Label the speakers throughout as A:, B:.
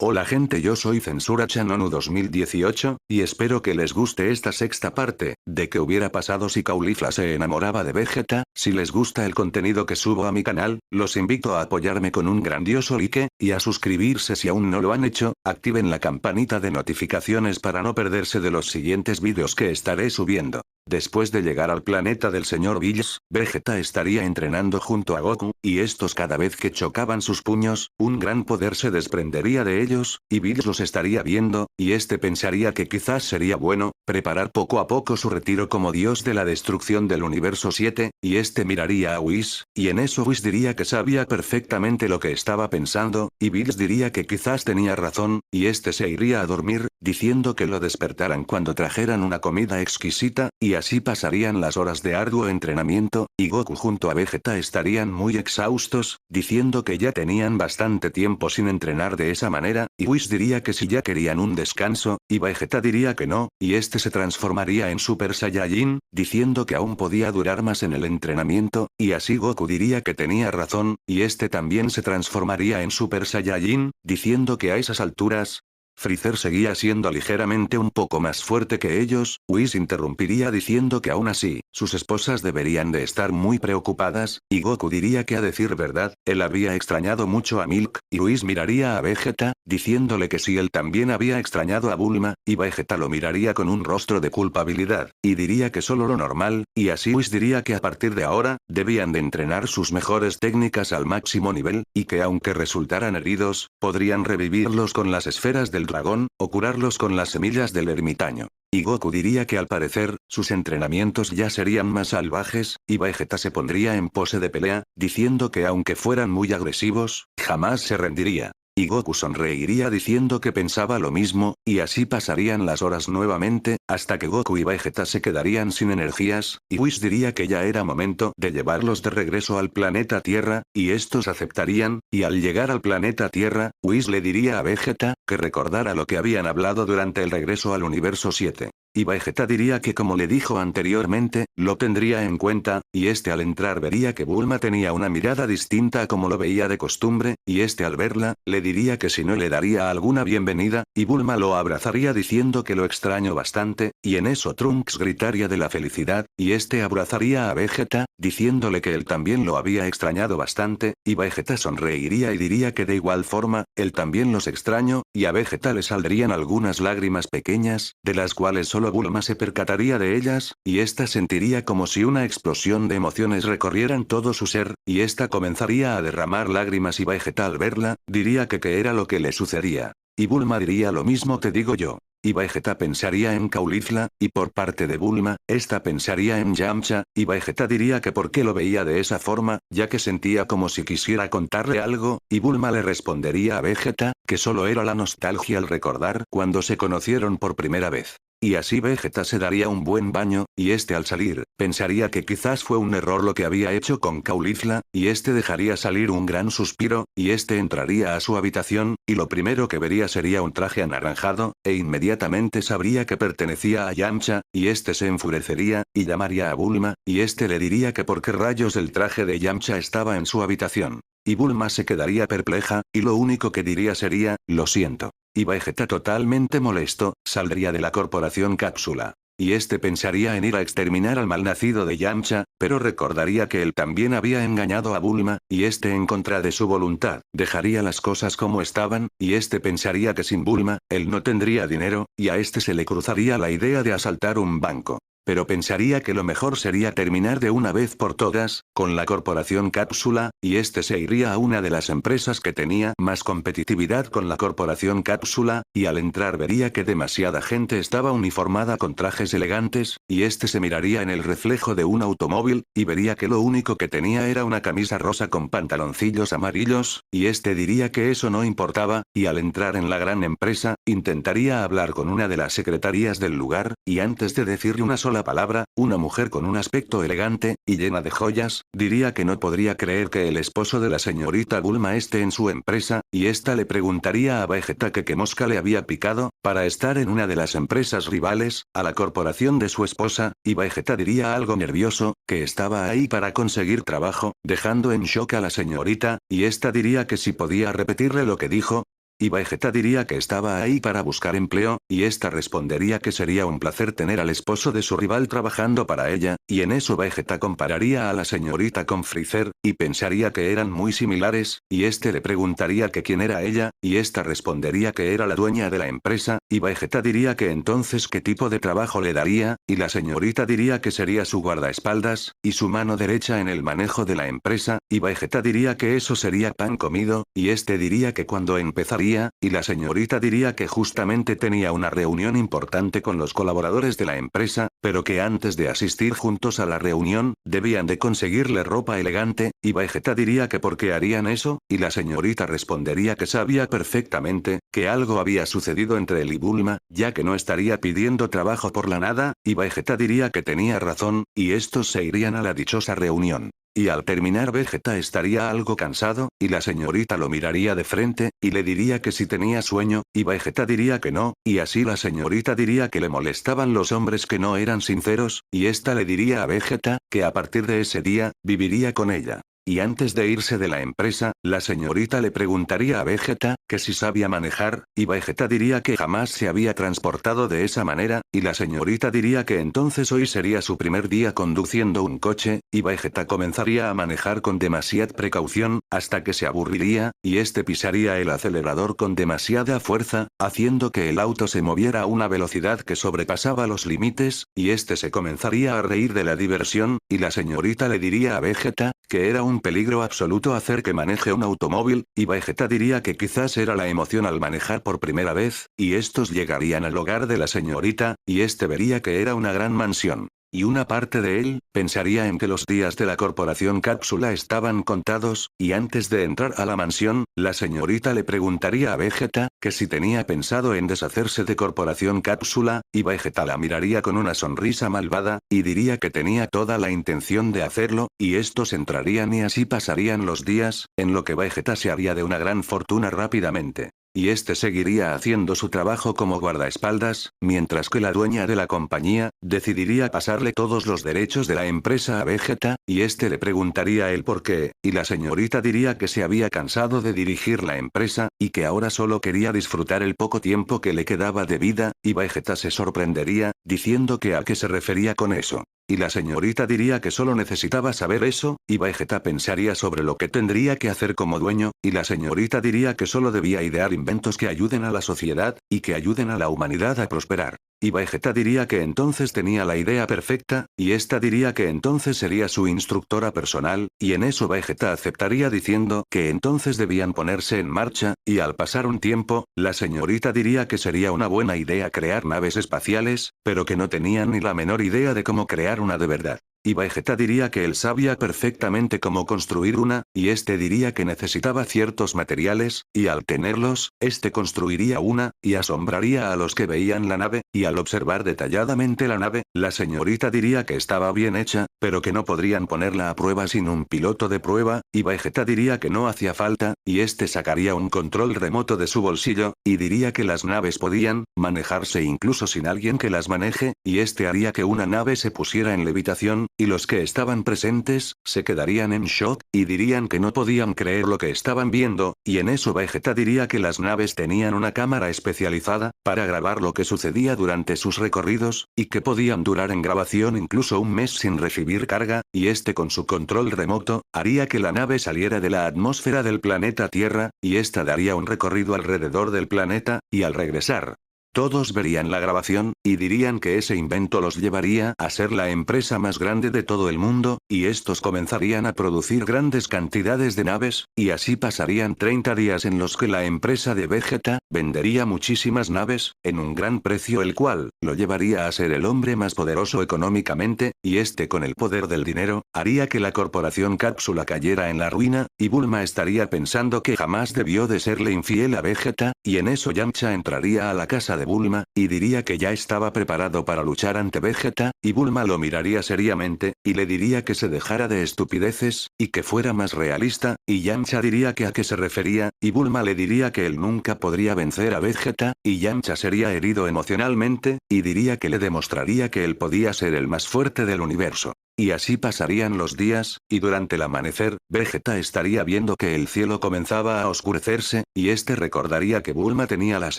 A: Hola gente, yo soy Censura-chan ONU 2018, y espero que les guste esta sexta parte, de qué hubiera pasado si Caulifla se enamoraba de Vegeta. Si les gusta el contenido que subo a mi canal, los invito a apoyarme con un grandioso like, y a suscribirse si aún no lo han hecho, activen la campanita de notificaciones para no perderse de los siguientes vídeos que estaré subiendo. Después de llegar al planeta del señor Bills, Vegeta estaría entrenando junto a Goku, y estos cada vez que chocaban sus puños, un gran poder se desprendería de ellos, y Bills los estaría viendo, y este pensaría que quizás sería bueno, preparar poco a poco su retiro como dios de la destrucción del universo 7, y este miraría a Whis, y en eso Whis diría que sabía perfectamente lo que estaba pensando, y Bills diría que quizás tenía razón, y este se iría a dormir, diciendo que lo despertaran cuando trajeran una comida exquisita, y así pasarían las horas de arduo entrenamiento, y Goku junto a Vegeta estarían muy exhaustos, diciendo que ya tenían bastante tiempo sin entrenar de esa manera, y Whis diría que si ya querían un descanso, y Vegeta diría que no, y este se transformaría en Super Saiyajin, diciendo que aún podía durar más en el entrenamiento, y así Goku diría que tenía razón, y este también se transformaría en Super Saiyajin, diciendo que a esas alturas, Freezer seguía siendo ligeramente un poco más fuerte que ellos. Whis interrumpiría diciendo que aún así, sus esposas deberían de estar muy preocupadas, y Goku diría que a decir verdad, él había extrañado mucho a Milk, y Whis miraría a Vegeta, diciéndole que si él también había extrañado a Bulma, y Vegeta lo miraría con un rostro de culpabilidad, y diría que solo lo normal, y así Whis diría que a partir de ahora, debían de entrenar sus mejores técnicas al máximo nivel, y que aunque resultaran heridos, podrían revivirlos con las esferas del dragón, o curarlos con las semillas del ermitaño. Y Goku diría que al parecer, sus entrenamientos ya serían más salvajes, y Vegeta se pondría en pose de pelea, diciendo que aunque fueran muy agresivos, jamás se rendiría. Y Goku sonreiría diciendo que pensaba lo mismo, y así pasarían las horas nuevamente, hasta que Goku y Vegeta se quedarían sin energías, y Whis diría que ya era momento de llevarlos de regreso al planeta Tierra, y estos aceptarían, y al llegar al planeta Tierra, Whis le diría a Vegeta, que recordara lo que habían hablado durante el regreso al universo 7. Y Vegeta diría que como le dijo anteriormente, lo tendría en cuenta, y este al entrar vería que Bulma tenía una mirada distinta a como lo veía de costumbre, y este al verla, le diría que si no le daría alguna bienvenida, y Bulma lo abrazaría diciendo que lo extraño bastante, y en eso Trunks gritaría de la felicidad, y este abrazaría a Vegeta, diciéndole que él también lo había extrañado bastante, y Vegeta sonreiría y diría que de igual forma, él también los extraño, y a Vegeta le saldrían algunas lágrimas pequeñas, de las cuales solo Bulma se percataría de ellas, y ésta sentiría como si una explosión de emociones recorrieran todo su ser, y ésta comenzaría a derramar lágrimas y Vegeta al verla, diría que era lo que le sucedía. Y Bulma diría lo mismo te digo yo. Y Vegeta pensaría en Caulifla, y por parte de Bulma, esta pensaría en Yamcha, y Vegeta diría que por qué lo veía de esa forma, ya que sentía como si quisiera contarle algo, y Bulma le respondería a Vegeta, que solo era la nostalgia al recordar cuando se conocieron por primera vez. Y así Vegeta se daría un buen baño, y este al salir, pensaría que quizás fue un error lo que había hecho con Caulifla, y este dejaría salir un gran suspiro, y este entraría a su habitación, y lo primero que vería sería un traje anaranjado, e inmediatamente sabría que pertenecía a Yamcha, y este se enfurecería, y llamaría a Bulma, y este le diría que por qué rayos el traje de Yamcha estaba en su habitación. Y Bulma se quedaría perpleja, y lo único que diría sería, lo siento. Y Vegeta totalmente molesto, saldría de la corporación Cápsula. Y este pensaría en ir a exterminar al malnacido de Yamcha, pero recordaría que él también había engañado a Bulma, y este en contra de su voluntad, dejaría las cosas como estaban, y este pensaría que sin Bulma, él no tendría dinero, y a este se le cruzaría la idea de asaltar un banco. Pero pensaría que lo mejor sería terminar de una vez por todas, con la corporación Cápsula, y este se iría a una de las empresas que tenía más competitividad con la corporación Cápsula, y al entrar vería que demasiada gente estaba uniformada con trajes elegantes, y este se miraría en el reflejo de un automóvil, y vería que lo único que tenía era una camisa rosa con pantaloncillos amarillos, y este diría que eso no importaba, y al entrar en la gran empresa, intentaría hablar con una de las secretarías del lugar, y antes de decirle una sola palabra, una mujer con un aspecto elegante, y llena de joyas, diría que no podría creer que el esposo de la señorita Bulma esté en su empresa, y ésta le preguntaría a Vegeta que qué mosca le había picado, para estar en una de las empresas rivales, a la corporación de su esposa, y Vegeta diría algo nervioso, que estaba ahí para conseguir trabajo, dejando en shock a la señorita, y ésta diría que si podía repetirle lo que dijo. y Vegeta diría que estaba ahí para buscar empleo, y esta respondería que sería un placer tener al esposo de su rival trabajando para ella, y en eso Vegeta compararía a la señorita con Freezer, y pensaría que eran muy similares, y este le preguntaría que quién era ella, y esta respondería que era la dueña de la empresa, y Vegeta diría que entonces qué tipo de trabajo le daría, y la señorita diría que sería su guardaespaldas, y su mano derecha en el manejo de la empresa, y Vegeta diría que eso sería pan comido, y este diría que cuando empezaría, y la señorita diría que justamente tenía una reunión importante con los colaboradores de la empresa, pero que antes de asistir juntos a la reunión, debían de conseguirle ropa elegante, y Vegeta diría que por qué harían eso, y la señorita respondería que sabía perfectamente, que algo había sucedido entre él y Bulma, ya que no estaría pidiendo trabajo por la nada, y Vegeta diría que tenía razón, y estos se irían a la dichosa reunión. Y al terminar Vegeta estaría algo cansado, y la señorita lo miraría de frente, y le diría que si tenía sueño, y Vegeta diría que no, y así la señorita diría que le molestaban los hombres que no eran sinceros, y esta le diría a Vegeta, que a partir de ese día, viviría con ella. Y antes de irse de la empresa, la señorita le preguntaría a Vegeta, que si sabía manejar, y Vegeta diría que jamás se había transportado de esa manera, y la señorita diría que entonces hoy sería su primer día conduciendo un coche, y Vegeta comenzaría a manejar con demasiada precaución, hasta que se aburriría, y este pisaría el acelerador con demasiada fuerza, haciendo que el auto se moviera a una velocidad que sobrepasaba los límites, y este se comenzaría a reír de la diversión, y la señorita le diría a Vegeta, que era un peligro absoluto hacer que maneje un automóvil, y Vegeta diría que quizás era la emoción al manejar por primera vez, y estos llegarían al hogar de la señorita, y este vería que era una gran mansión. Y una parte de él, pensaría en que los días de la corporación Cápsula estaban contados, y antes de entrar a la mansión, la señorita le preguntaría a Vegeta, que si tenía pensado en deshacerse de corporación Cápsula, y Vegeta la miraría con una sonrisa malvada, y diría que tenía toda la intención de hacerlo, y estos entrarían y así pasarían los días, en lo que Vegeta se haría de una gran fortuna rápidamente. Y este seguiría haciendo su trabajo como guardaespaldas, mientras que la dueña de la compañía, decidiría pasarle todos los derechos de la empresa a Vegeta, y este le preguntaría el por qué, y la señorita diría que se había cansado de dirigir la empresa, y que ahora solo quería disfrutar el poco tiempo que le quedaba de vida, y Vegeta se sorprendería, diciendo que a qué se refería con eso. Y la señorita diría que solo necesitaba saber eso, y Vegeta pensaría sobre lo que tendría que hacer como dueño, y la señorita diría que solo debía idear inventos que ayuden a la sociedad, y que ayuden a la humanidad a prosperar. Y Vegeta diría que entonces tenía la idea perfecta, y esta diría que entonces sería su instructora personal, y en eso Vegeta aceptaría diciendo que entonces debían ponerse en marcha, y al pasar un tiempo, la señorita diría que sería una buena idea crear naves espaciales, pero que no tenían ni la menor idea de cómo crear una de verdad. Y Vegeta diría que él sabía perfectamente cómo construir una, y este diría que necesitaba ciertos materiales, y al tenerlos, este construiría una, y asombraría a los que veían la nave, y al observar detalladamente la nave, la señorita diría que estaba bien hecha, pero que no podrían ponerla a prueba sin un piloto de prueba, y Vegeta diría que no hacía falta, y este sacaría un control remoto de su bolsillo, y diría que las naves podían manejarse incluso sin alguien que las maneje, y este haría que una nave se pusiera en levitación, y los que estaban presentes, se quedarían en shock, y dirían que no podían creer lo que estaban viendo, y en eso Vegeta diría que las naves tenían una cámara especializada, para grabar lo que sucedía durante sus recorridos, y que podían durar en grabación incluso un mes sin recibir carga, y este con su control remoto, haría que la nave saliera de la atmósfera del planeta Tierra, y esta daría un recorrido alrededor del planeta, y al regresar, todos verían la grabación, y dirían que ese invento los llevaría a ser la empresa más grande de todo el mundo, y estos comenzarían a producir grandes cantidades de naves, y así pasarían 30 días en los que la empresa de Vegeta vendería muchísimas naves, en un gran precio el cual lo llevaría a ser el hombre más poderoso económicamente, y este con el poder del dinero, haría que la corporación Cápsula cayera en la ruina, y Bulma estaría pensando que jamás debió de serle infiel a Vegeta, y en eso Yamcha entraría a la casa de Bulma, y diría que ya estaba preparado para luchar ante Vegeta, y Bulma lo miraría seriamente, y le diría que se dejara de estupideces, y que fuera más realista, y Yamcha diría que a qué se refería, y Bulma le diría que él nunca podría vencer a Vegeta, y Yamcha sería herido emocionalmente, y diría que le demostraría que él podía ser el más fuerte del universo. Y así pasarían los días, y durante el amanecer, Vegeta estaría viendo que el cielo comenzaba a oscurecerse, y este recordaría que Bulma tenía las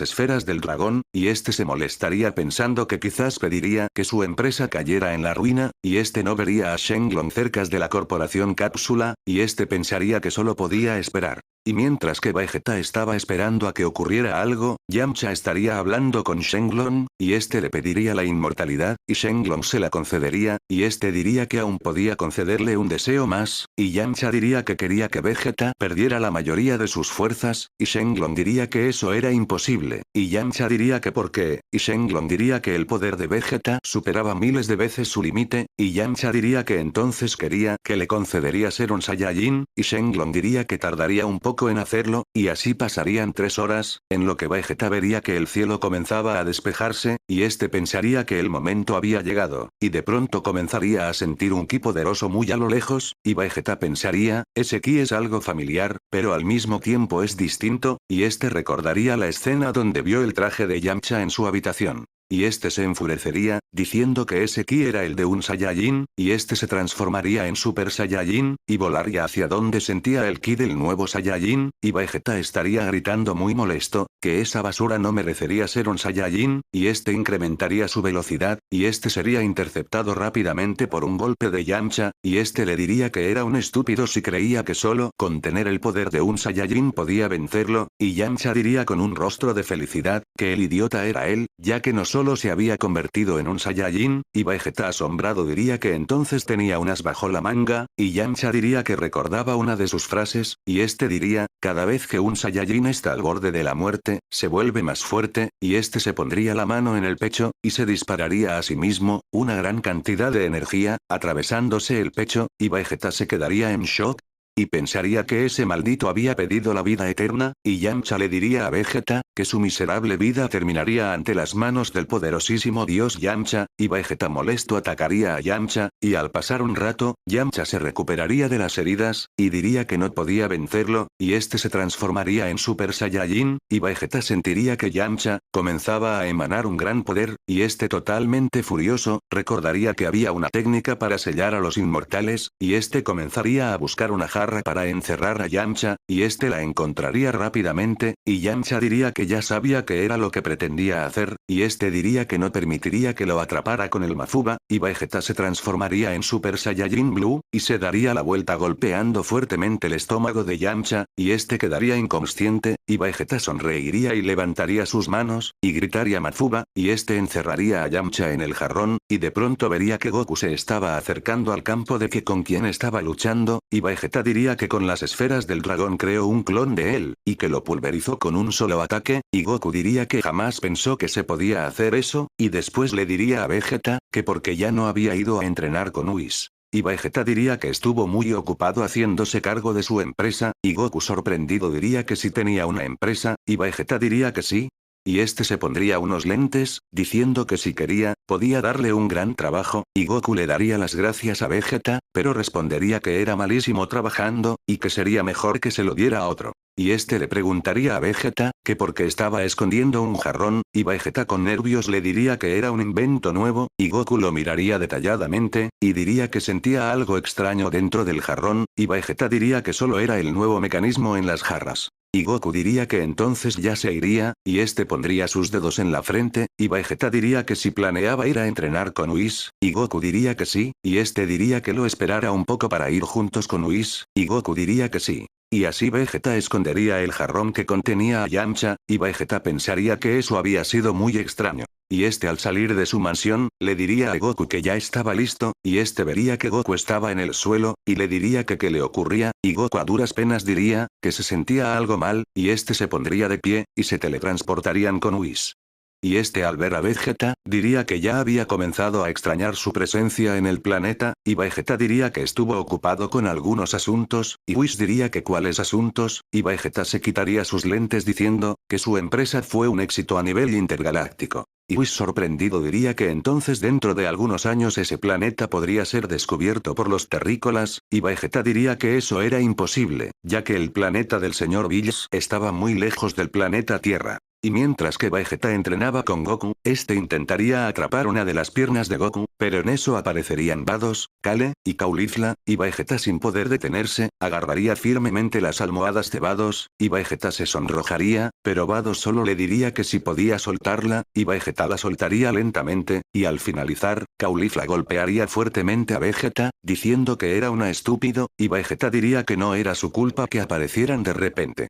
A: esferas del dragón, y este se molestaría pensando que quizás pediría que su empresa cayera en la ruina, y este no vería a Shenlong cerca de la corporación Cápsula, y este pensaría que solo podía esperar. Y mientras que Vegeta estaba esperando a que ocurriera algo, Yamcha estaría hablando con Shenlong, y este le pediría la inmortalidad, y Shenlong se la concedería, y este diría que aún podía concederle un deseo más, y Yamcha diría que quería que Vegeta perdiera la mayoría de sus fuerzas, y Shenlong diría que eso era imposible, y Yamcha diría que por qué, y Shenlong diría que el poder de Vegeta superaba miles de veces su límite, y Yamcha diría que entonces quería que le concedería ser un Saiyajin, y Shenlong diría que tardaría un poco en hacerlo, y así pasarían 3 horas, en lo que Vegeta vería que el cielo comenzaba a despejarse, y este pensaría que el momento había llegado, y de pronto comenzaría a sentir un ki poderoso muy a lo lejos, y Vegeta pensaría, ese ki es algo familiar, pero al mismo tiempo es distinto, y este recordaría la escena donde vio el traje de Yamcha en su habitación. Y este se enfurecería, diciendo que ese ki era el de un Saiyajin, y este se transformaría en Super Saiyajin, y volaría hacia donde sentía el ki del nuevo Saiyajin, y Vegeta estaría gritando muy molesto, que esa basura no merecería ser un Saiyajin, y este incrementaría su velocidad, y este sería interceptado rápidamente por un golpe de Yamcha, y este le diría que era un estúpido si creía que solo con tener el poder de un Saiyajin podía vencerlo, y Yamcha diría con un rostro de felicidad, que el idiota era él, ya que no solo se había convertido en un Saiyajin, y Vegeta asombrado diría que entonces tenía unas bajo la manga, y Yamcha diría que recordaba una de sus frases, y este diría, cada vez que un Saiyajin está al borde de la muerte, se vuelve más fuerte, y este se pondría la mano en el pecho, y se dispararía a sí mismo, una gran cantidad de energía, atravesándose el pecho, y Vegeta se quedaría en shock, y pensaría que ese maldito había pedido la vida eterna, y Yamcha le diría a Vegeta, que su miserable vida terminaría ante las manos del poderosísimo dios Yamcha, y Vegeta molesto atacaría a Yamcha, y al pasar un rato, Yamcha se recuperaría de las heridas, y diría que no podía vencerlo, y este se transformaría en Super Saiyajin, y Vegeta sentiría que Yamcha comenzaba a emanar un gran poder, y este totalmente furioso, recordaría que había una técnica para sellar a los inmortales, y este comenzaría a buscar una jarra para encerrar a Yamcha, y este la encontraría rápidamente, y Yamcha diría que ya sabía que era lo que pretendía hacer, y este diría que no permitiría que lo atrapara con el Mafuba, y Vegeta se transformaría en Super Saiyajin Blue, y se daría la vuelta golpeando fuertemente el estómago de Yamcha, y este quedaría inconsciente, y Vegeta sonreiría y levantaría sus manos, y gritaría Mafuba, y este encerraría a Yamcha en el jarrón, y de pronto vería que Goku se estaba acercando al campo de que con quien estaba luchando, y Vegeta diría que con las esferas del dragón creó un clon de él, y que lo pulverizó con un solo ataque, y Goku diría que jamás pensó que se podía hacer eso, y después le diría a Vegeta, que porque ya no había ido a entrenar con Whis. Y Vegeta diría que estuvo muy ocupado haciéndose cargo de su empresa, y Goku sorprendido diría que sí tenía una empresa, y Vegeta diría que sí. Y este se pondría unos lentes, diciendo que si quería, podía darle un gran trabajo, y Goku le daría las gracias a Vegeta, pero respondería que era malísimo trabajando, y que sería mejor que se lo diera a otro. Y este le preguntaría a Vegeta, que por qué estaba escondiendo un jarrón, y Vegeta con nervios le diría que era un invento nuevo, y Goku lo miraría detalladamente, y diría que sentía algo extraño dentro del jarrón, y Vegeta diría que solo era el nuevo mecanismo en las jarras. Y Goku diría que entonces ya se iría, y este pondría sus dedos en la frente, y Vegeta diría que si planeaba ir a entrenar con Whis, y Goku diría que sí, y este diría que lo esperara un poco para ir juntos con Whis, y Goku diría que sí. Y así Vegeta escondería el jarrón que contenía a Yamcha, y Vegeta pensaría que eso había sido muy extraño. Y este al salir de su mansión, le diría a Goku que ya estaba listo, y este vería que Goku estaba en el suelo, y le diría que qué le ocurría, y Goku a duras penas diría, que se sentía algo mal, y este se pondría de pie, y se teletransportarían con Whis. Y este al ver a Vegeta, diría que ya había comenzado a extrañar su presencia en el planeta, y Vegeta diría que estuvo ocupado con algunos asuntos, y Whis diría que cuáles asuntos, y Vegeta se quitaría sus lentes diciendo, que su empresa fue un éxito a nivel intergaláctico. Y Whis sorprendido diría que entonces dentro de algunos años ese planeta podría ser descubierto por los terrícolas, y Vegeta diría que eso era imposible, ya que el planeta del señor Bills estaba muy lejos del planeta Tierra. y mientras que Vegeta entrenaba con Goku, este intentaría atrapar una de las piernas de Goku, pero en eso aparecerían Vados, Kale, y Caulifla, y Vegeta sin poder detenerse, agarraría firmemente las almohadas de Vados, y Vegeta se sonrojaría, pero Vados solo le diría que si podía soltarla, y Vegeta la soltaría lentamente, y al finalizar, Caulifla golpearía fuertemente a Vegeta, diciendo que era una estúpido, y Vegeta diría que no era su culpa que aparecieran de repente.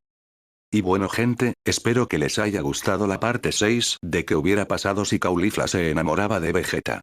A: Y bueno gente, espero que les haya gustado la parte 6 de qué hubiera pasado si Caulifla se enamoraba de Vegeta.